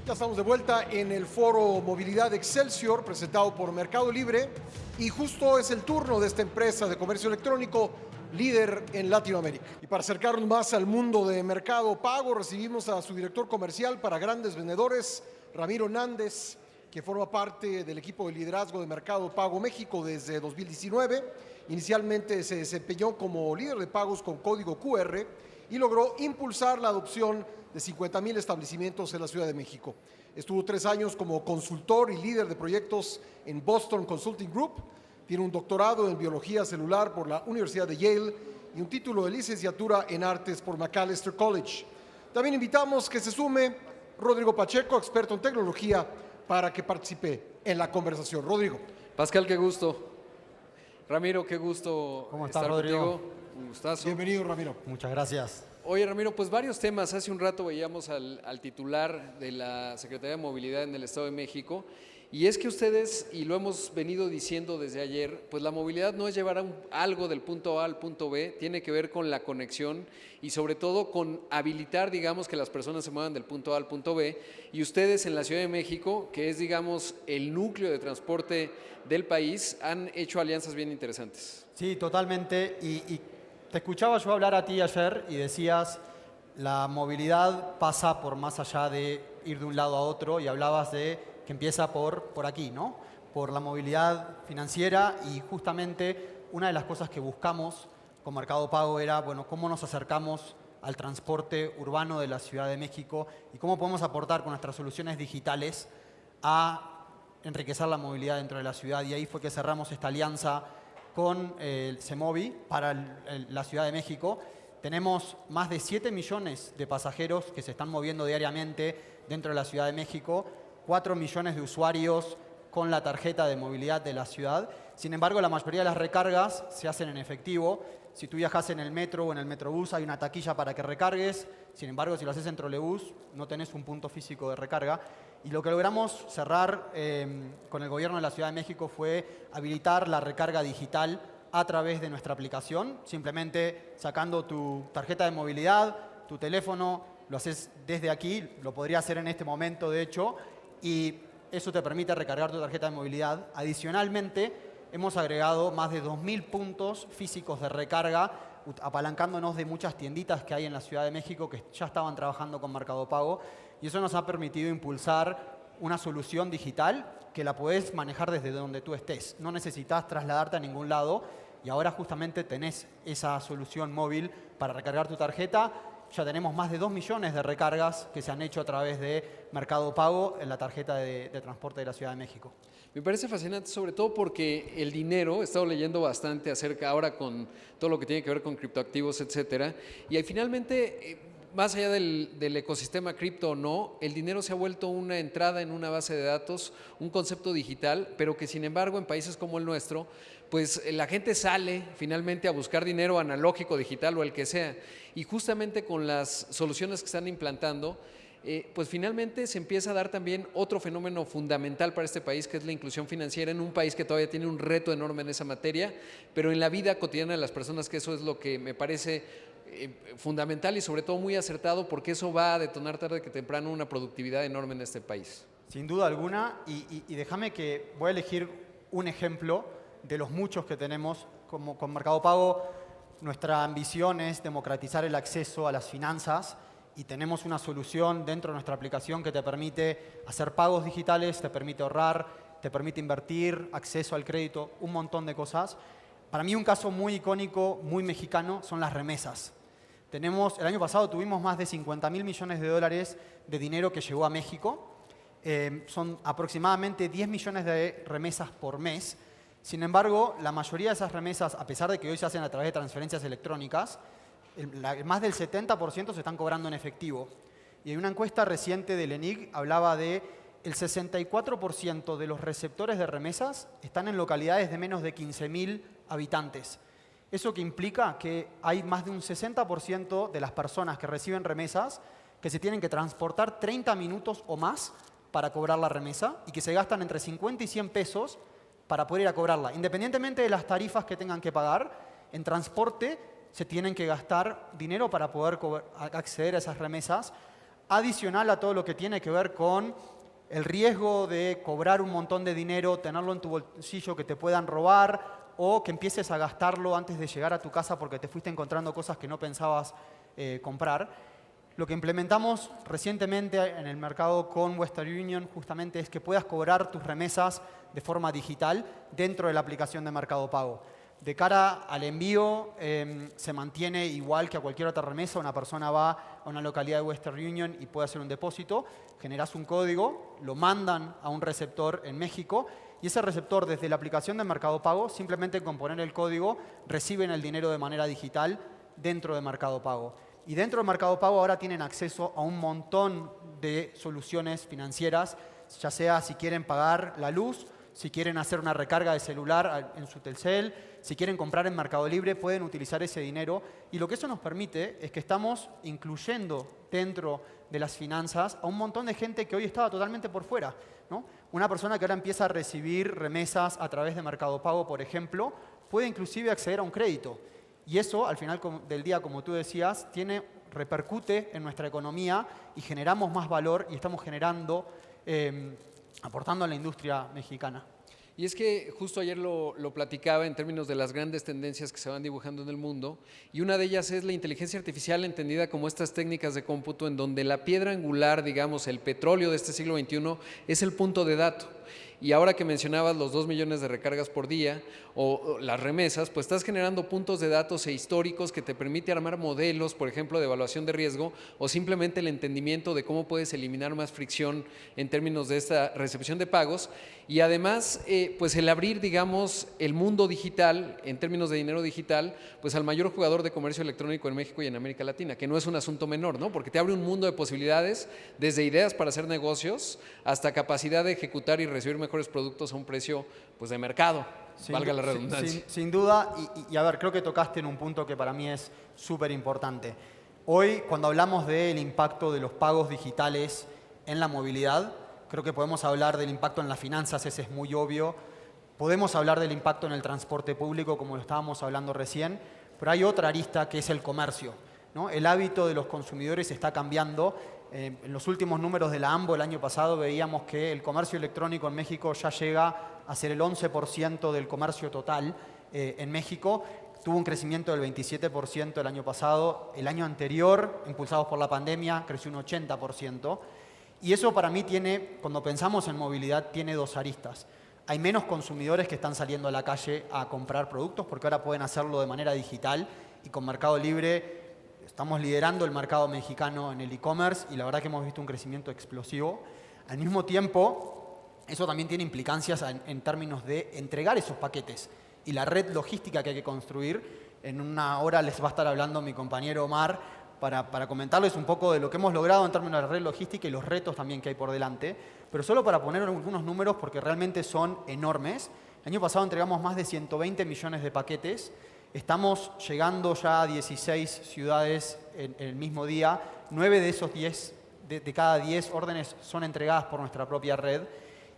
Ya estamos de vuelta en el foro Movilidad Excelsior, presentado por Mercado Libre, y justo es el turno de esta empresa de comercio electrónico líder en Latinoamérica. Y para acercarnos más al mundo de Mercado Pago, recibimos a su director comercial para grandes vendedores, Ramiro Nández, que forma parte del equipo de liderazgo de Mercado Pago México desde 2019. Inicialmente se desempeñó como líder de pagos con código QR y logró impulsar la adopción de 50,000 establecimientos en la Ciudad de México. Estuvo 3 años como consultor y líder de proyectos en Boston Consulting Group. Tiene un doctorado en biología celular por la Universidad de Yale y un título de licenciatura en artes por Macalester College. También invitamos que se sume Rodrigo Pacheco, experto en tecnología, para que participe en la conversación. Rodrigo. Pascal, qué gusto. Ramiro, qué gusto ¿Cómo estás, estar Rodrigo? contigo. Un gustazo. Bienvenido, Ramiro. Muchas gracias. Oye, Ramiro, pues varios temas. Hace un rato veíamos al titular de la Secretaría de Movilidad en el Estado de México. Y es que ustedes, y lo hemos venido diciendo desde ayer, pues la movilidad no es llevar algo del punto A al punto B, tiene que ver con la conexión y sobre todo con habilitar, digamos, que las personas se muevan del punto A al punto B. Y ustedes en la Ciudad de México, que es, digamos, el núcleo de transporte del país, han hecho alianzas bien interesantes. Sí, totalmente. Y te escuchaba yo hablar a ti ayer y decías, la movilidad pasa por más allá de ir de un lado a otro y hablabas de que empieza por aquí, ¿no? Por la movilidad financiera y justamente una de las cosas que buscamos con Mercado Pago era, bueno, cómo nos acercamos al transporte urbano de la Ciudad de México y cómo podemos aportar con nuestras soluciones digitales a enriquecer la movilidad dentro de la ciudad. Y ahí fue que cerramos esta alianza con el CEMOVI para la Ciudad de México. Tenemos más de 7 millones de pasajeros que se están moviendo diariamente dentro de la Ciudad de México, 4 millones de usuarios con la tarjeta de movilidad de la ciudad. Sin embargo, la mayoría de las recargas se hacen en efectivo. Si tú viajas en el metro o en el metrobús, hay una taquilla para que recargues. Sin embargo, si lo haces en trolebús, no tenés un punto físico de recarga. Y lo que logramos cerrar con el gobierno de la Ciudad de México fue habilitar la recarga digital a través de nuestra aplicación, simplemente sacando tu tarjeta de movilidad, tu teléfono, lo haces desde aquí, lo podría hacer en este momento de hecho, y eso te permite recargar tu tarjeta de movilidad. Adicionalmente, hemos agregado más de 2.000 puntos físicos de recarga, apalancándonos de muchas tienditas que hay en la Ciudad de México que ya estaban trabajando con Mercado Pago, y eso nos ha permitido impulsar una solución digital que la podés manejar desde donde tú estés. No necesitas trasladarte a ningún lado y ahora justamente tenés esa solución móvil para recargar tu tarjeta. Ya tenemos más de 2 millones de recargas que se han hecho a través de Mercado Pago en la tarjeta de transporte de la Ciudad de México. Me parece fascinante, sobre todo porque el dinero, he estado leyendo bastante acerca ahora con todo lo que tiene que ver con criptoactivos, etcétera, y finalmente, más allá del ecosistema cripto o no, el dinero se ha vuelto una entrada en una base de datos, un concepto digital, pero que sin embargo en países como el nuestro, pues la gente sale finalmente a buscar dinero analógico, digital o el que sea, y justamente con las soluciones que están implantando, pues finalmente se empieza a dar también otro fenómeno fundamental para este país, que es la inclusión financiera en un país que todavía tiene un reto enorme en esa materia, pero en la vida cotidiana de las personas, que eso es lo que me parece fundamental y sobre todo muy acertado, porque eso va a detonar tarde que temprano una productividad enorme en este país. Sin duda alguna, y déjame que voy a elegir un ejemplo de los muchos que tenemos como con Mercado Pago. Nuestra ambición es democratizar el acceso a las finanzas y tenemos una solución dentro de nuestra aplicación que te permite hacer pagos digitales, te permite ahorrar, te permite invertir, acceso al crédito, un montón de cosas. Para mí un caso muy icónico, muy mexicano, son las remesas. El año pasado tuvimos más de 50.000 millones de dólares de dinero que llegó a México. Son aproximadamente 10 millones de remesas por mes. Sin embargo, la mayoría de esas remesas, a pesar de que hoy se hacen a través de transferencias electrónicas, más del 70% se están cobrando en efectivo. Y en una encuesta reciente del ENIC hablaba de el 64% de los receptores de remesas están en localidades de menos de 15.000 habitantes. Eso que implica que hay más de un 60% de las personas que reciben remesas que se tienen que transportar 30 minutos o más para cobrar la remesa y que se gastan entre 50 y 100 pesos para poder ir a cobrarla. Independientemente de las tarifas que tengan que pagar, en transporte se tienen que gastar dinero para poder acceder a esas remesas. adicional a todo lo que tiene que ver con el riesgo de cobrar un montón de dinero, tenerlo en tu bolsillo, que te puedan robar o que empieces a gastarlo antes de llegar a tu casa porque te fuiste encontrando cosas que no pensabas comprar. Lo que implementamos recientemente en el mercado con Western Union justamente es que puedas cobrar tus remesas de forma digital dentro de la aplicación de Mercado Pago. De cara al envío, se mantiene igual que a cualquier otra remesa. Una persona va a una localidad de Western Union y puede hacer un depósito, generas un código, lo mandan a un receptor en México y ese receptor desde la aplicación de Mercado Pago, simplemente con poner el código, reciben el dinero de manera digital dentro de Mercado Pago. Y dentro de Mercado Pago ahora tienen acceso a un montón de soluciones financieras, ya sea si quieren pagar la luz, si quieren hacer una recarga de celular en su Telcel, si quieren comprar en Mercado Libre, pueden utilizar ese dinero. Y lo que eso nos permite es que estamos incluyendo dentro de las finanzas a un montón de gente que hoy estaba totalmente por fuera, ¿no? Una persona que ahora empieza a recibir remesas a través de Mercado Pago, por ejemplo, puede inclusive acceder a un crédito. Y eso, al final del día, como tú decías, repercute en nuestra economía y generamos más valor y estamos generando, aportando a la industria mexicana. Y es que justo ayer lo platicaba en términos de las grandes tendencias que se van dibujando en el mundo, y una de ellas es la inteligencia artificial entendida como estas técnicas de cómputo en donde la piedra angular, digamos, el petróleo de este siglo XXI es el punto de dato. Y ahora que mencionabas los 2 millones de recargas por día o las remesas, pues estás generando puntos de datos e históricos que te permite armar modelos, por ejemplo, de evaluación de riesgo o simplemente el entendimiento de cómo puedes eliminar más fricción en términos de esta recepción de pagos. Y además, pues el abrir, digamos, el mundo digital, en términos de dinero digital, pues al mayor jugador de comercio electrónico en México y en América Latina, que no es un asunto menor, ¿no? Porque te abre un mundo de posibilidades, desde ideas para hacer negocios hasta capacidad de ejecutar y recibir mejores productos a un precio, pues, de mercado, valga la redundancia. Sin duda, y a ver, creo que tocaste en un punto que para mí es súper importante. Hoy, cuando hablamos del impacto de los pagos digitales en la movilidad, creo que podemos hablar del impacto en las finanzas, ese es muy obvio. Podemos hablar del impacto en el transporte público, como lo estábamos hablando recién, pero hay otra arista que es el comercio, ¿no? El hábito de los consumidores está cambiando. En los últimos números de la AMBO el año pasado veíamos que el comercio electrónico en México ya llega a ser el 11% del comercio total en México. Tuvo un crecimiento del 27% el año pasado. El año anterior, impulsados por la pandemia, creció un 80%. Y eso para mí cuando pensamos en movilidad, tiene dos aristas. Hay menos consumidores que están saliendo a la calle a comprar productos porque ahora pueden hacerlo de manera digital y con Mercado Libre estamos liderando el mercado mexicano en el e-commerce y la verdad que hemos visto un crecimiento explosivo. Al mismo tiempo, eso también tiene implicancias en términos de entregar esos paquetes y la red logística que hay que construir. En una hora les va a estar hablando mi compañero Omar para comentarles un poco de lo que hemos logrado en términos de la red logística y los retos también que hay por delante. Pero solo para poner algunos números porque realmente son enormes. El año pasado entregamos más de 120 millones de paquetes. Estamos llegando ya a 16 ciudades en el mismo día. 9 de esos 10, de cada 10 órdenes son entregadas por nuestra propia red.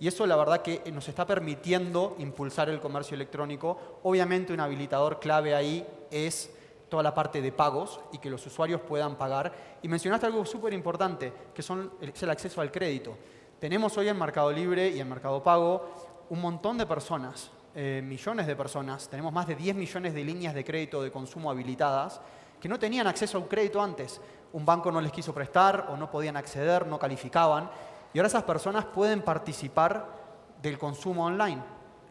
Y eso la verdad que nos está permitiendo impulsar el comercio electrónico. Obviamente un habilitador clave ahí es toda la parte de pagos y que los usuarios puedan pagar. Y mencionaste algo súper importante, que es el acceso al crédito. Tenemos hoy en Mercado Libre y en Mercado Pago un montón de personas, millones de personas, tenemos más de 10 millones de líneas de crédito de consumo habilitadas que no tenían acceso a un crédito antes. Un banco no les quiso prestar o no podían acceder, no calificaban. Y ahora esas personas pueden participar del consumo online.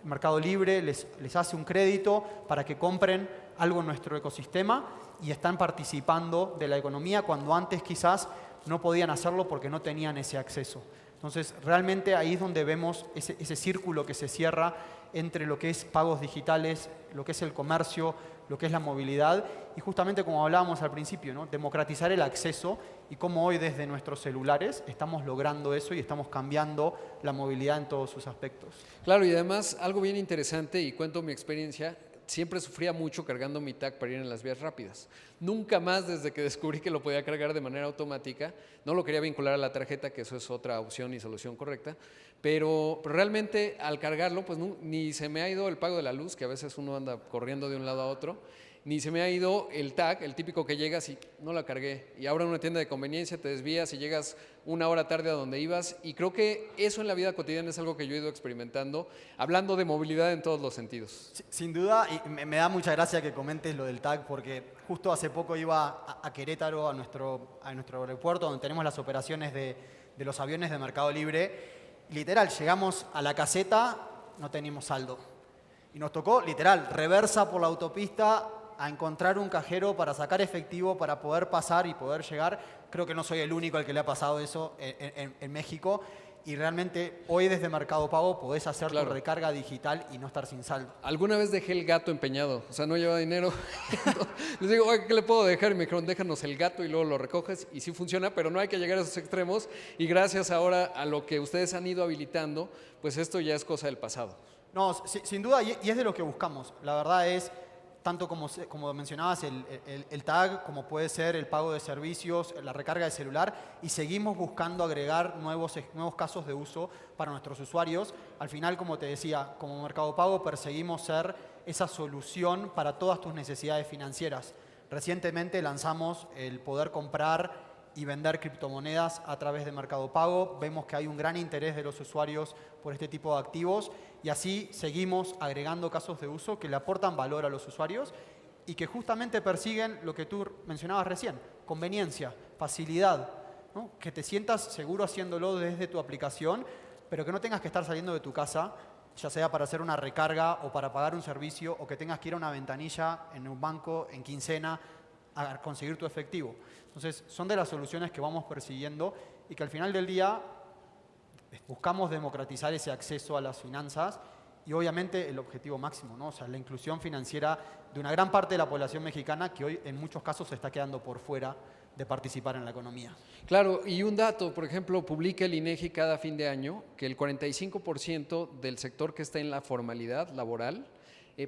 Mercado Libre les hace un crédito para que compren algo en nuestro ecosistema y están participando de la economía cuando antes quizás no podían hacerlo porque no tenían ese acceso. Entonces, realmente ahí es donde vemos ese círculo que se cierra entre lo que es pagos digitales, lo que es el comercio, lo que es la movilidad y justamente como hablábamos al principio, ¿no? Democratizar el acceso y cómo hoy desde nuestros celulares estamos logrando eso y estamos cambiando la movilidad en todos sus aspectos. Claro, y además algo bien interesante, y cuento mi experiencia, siempre sufría mucho cargando mi tag para ir en las vías rápidas. Nunca más desde que descubrí que lo podía cargar de manera automática, no lo quería vincular a la tarjeta, que eso es otra opción y solución correcta, pero realmente al cargarlo, pues ni se me ha ido el pago de la luz, que a veces uno anda corriendo de un lado a otro, ni se me ha ido el tag, el típico que llegas y no la cargué. Y ahora en una tienda de conveniencia te desvías y llegas una hora tarde a donde ibas. Y creo que eso en la vida cotidiana es algo que yo he ido experimentando, hablando de movilidad en todos los sentidos. Sin duda, y me da mucha gracia que comentes lo del tag, porque justo hace poco iba a Querétaro, a nuestro aeropuerto, donde tenemos las operaciones de los aviones de Mercado Libre. Literal, llegamos a la caseta, no teníamos saldo. Y nos tocó, literal, reversa por la autopista a encontrar un cajero para sacar efectivo, para poder pasar y poder llegar. Creo que no soy el único al que le ha pasado eso en México. Y realmente hoy desde Mercado Pago podés hacer tu recarga digital y no estar sin saldo. Alguna vez dejé el gato empeñado, o sea, no llevaba dinero. Les digo, oye, ¿qué le puedo dejar? Y me dijeron, déjanos el gato y luego lo recoges. Y sí funciona, pero no hay que llegar a esos extremos. Y gracias ahora a lo que ustedes han ido habilitando, pues esto ya es cosa del pasado. No, sin duda, y es de lo que buscamos. La verdad es, tanto como mencionabas, el tag, como puede ser el pago de servicios, la recarga de celular, y seguimos buscando agregar nuevos casos de uso para nuestros usuarios. Al final, como te decía, como Mercado Pago perseguimos ser esa solución para todas tus necesidades financieras. Recientemente lanzamos el poder comprar y vender criptomonedas a través de Mercado Pago. Vemos que hay un gran interés de los usuarios por este tipo de activos y así seguimos agregando casos de uso que le aportan valor a los usuarios y que justamente persiguen lo que tú mencionabas recién, conveniencia, facilidad, ¿no? Que te sientas seguro haciéndolo desde tu aplicación, pero que no tengas que estar saliendo de tu casa, ya sea para hacer una recarga o para pagar un servicio o que tengas que ir a una ventanilla en un banco en quincena a conseguir tu efectivo. Entonces, son de las soluciones que vamos persiguiendo y que al final del día buscamos democratizar ese acceso a las finanzas y obviamente el objetivo máximo, ¿no? O sea, la inclusión financiera de una gran parte de la población mexicana que hoy en muchos casos se está quedando por fuera de participar en la economía. Claro, y un dato, por ejemplo, publica el INEGI cada fin de año que el 45% del sector que está en la formalidad laboral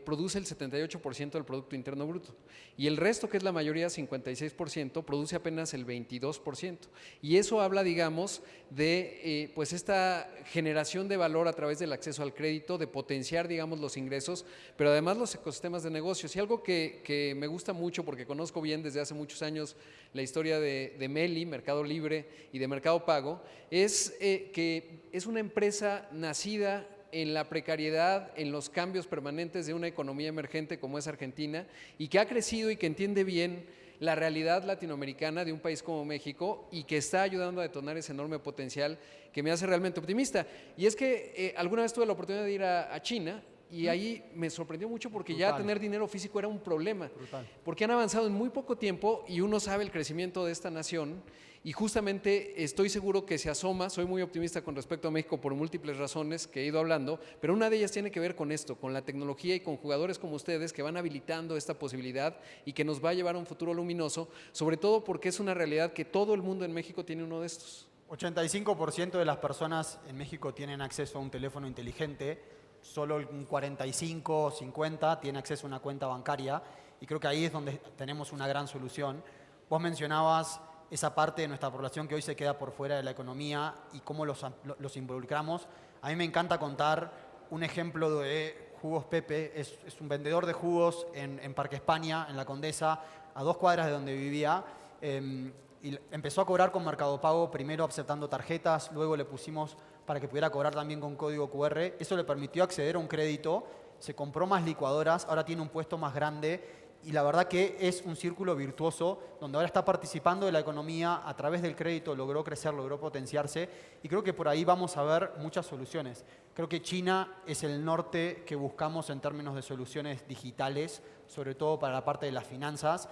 produce el 78% del Producto Interno Bruto. Y el resto, que es la mayoría, 56%, produce apenas el 22%. Y eso habla, digamos, de pues esta generación de valor a través del acceso al crédito, de potenciar, digamos, los ingresos, pero además los ecosistemas de negocios. Y algo que me gusta mucho, porque conozco bien desde hace muchos años la historia de Meli, Mercado Libre y de Mercado Pago, es que es una empresa nacida en la precariedad, en los cambios permanentes de una economía emergente como es Argentina y que ha crecido y que entiende bien la realidad latinoamericana de un país como México y que está ayudando a detonar ese enorme potencial que me hace realmente optimista. Y es que alguna vez tuve la oportunidad de ir a China y ahí me sorprendió mucho porque ya tener dinero físico era un problema. Porque han avanzado en muy poco tiempo y uno sabe el crecimiento de esta nación. Y justamente estoy seguro que se asoma, soy muy optimista con respecto a México por múltiples razones que he ido hablando, pero una de ellas tiene que ver con esto, con la tecnología y con jugadores como ustedes que van habilitando esta posibilidad y que nos va a llevar a un futuro luminoso, sobre todo porque es una realidad que todo el mundo en México tiene uno de estos. 85% de las personas en México tienen acceso a un teléfono inteligente, solo un 45 o 50 tiene acceso a una cuenta bancaria y creo que ahí es donde tenemos una gran solución. Vos mencionabas esa parte de nuestra población que hoy se queda por fuera de la economía y cómo los involucramos. A mí me encanta contar un ejemplo de Jugos Pepe, es un vendedor de jugos en Parque España, en La Condesa, a 2 cuadras de donde vivía, y empezó a cobrar con Mercado Pago, primero aceptando tarjetas, luego le pusimos para que pudiera cobrar también con código QR. Eso le permitió acceder a un crédito, se compró más licuadoras, ahora tiene un puesto más grande. Y la verdad que es un círculo virtuoso donde ahora está participando de la economía a través del crédito, logró crecer, logró potenciarse y creo que por ahí vamos a ver muchas soluciones. Creo que China es el norte que buscamos en términos de soluciones digitales, sobre todo para la parte de las finanzas.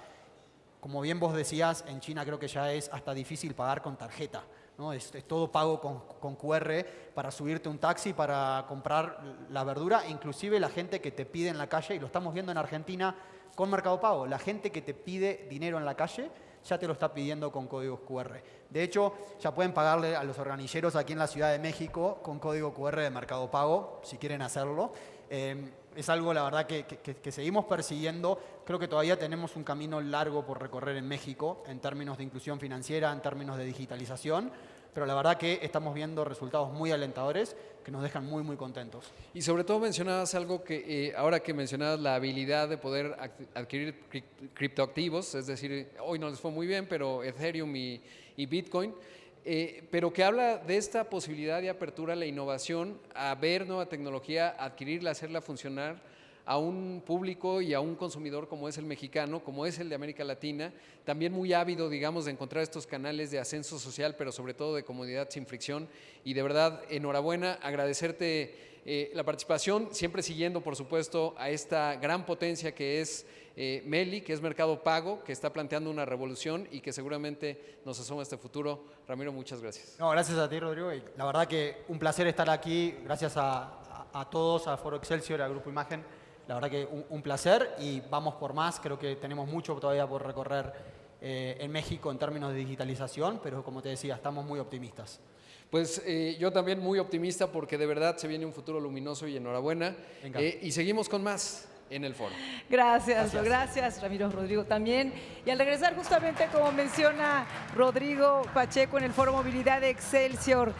Como bien vos decías, en China creo que ya es hasta difícil pagar con tarjeta, ¿no? Es todo pago con QR para subirte un taxi, para comprar la verdura, inclusive la gente que te pide en la calle, y lo estamos viendo en Argentina, con Mercado Pago, la gente que te pide dinero en la calle ya te lo está pidiendo con códigos QR. De hecho, ya pueden pagarle a los organilleros aquí en la Ciudad de México con código QR de Mercado Pago, si quieren hacerlo. Es algo, la verdad, que seguimos persiguiendo. Creo que todavía tenemos un camino largo por recorrer en México en términos de inclusión financiera, en términos de digitalización, pero la verdad que estamos viendo resultados muy alentadores que nos dejan muy, muy contentos. Y sobre todo mencionabas algo que ahora que mencionabas la habilidad de poder adquirir criptoactivos, es decir, hoy no les fue muy bien, pero Ethereum y Bitcoin, pero que habla de esta posibilidad de apertura a la innovación, a ver nueva tecnología, adquirirla, hacerla funcionar a un público y a un consumidor como es el mexicano, como es el de América Latina, también muy ávido, digamos, de encontrar estos canales de ascenso social, pero sobre todo de comodidad sin fricción. Y de verdad, enhorabuena, agradecerte la participación, siempre siguiendo, por supuesto, a esta gran potencia que es Meli, que es Mercado Pago, que está planteando una revolución y que seguramente nos asoma este futuro. Ramiro, muchas gracias. No, gracias a ti, Rodrigo. Y la verdad que un placer estar aquí. Gracias a todos, a Foro Excelsior, al Grupo Imagen. La verdad que un placer y vamos por más. Creo que tenemos mucho todavía por recorrer en México en términos de digitalización, pero como te decía, estamos muy optimistas. Pues yo también muy optimista porque de verdad se viene un futuro luminoso y enhorabuena. Y seguimos con más en el foro. Gracias, Ramiro, Rodrigo también. Y al regresar justamente, como menciona Rodrigo Pacheco, en el Foro Movilidad de Excelsior,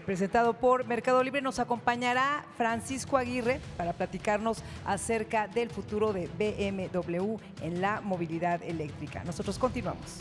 presentado por Mercado Libre, nos acompañará Francisco Aguirre para platicarnos acerca del futuro de BMW en la movilidad eléctrica. Nosotros continuamos.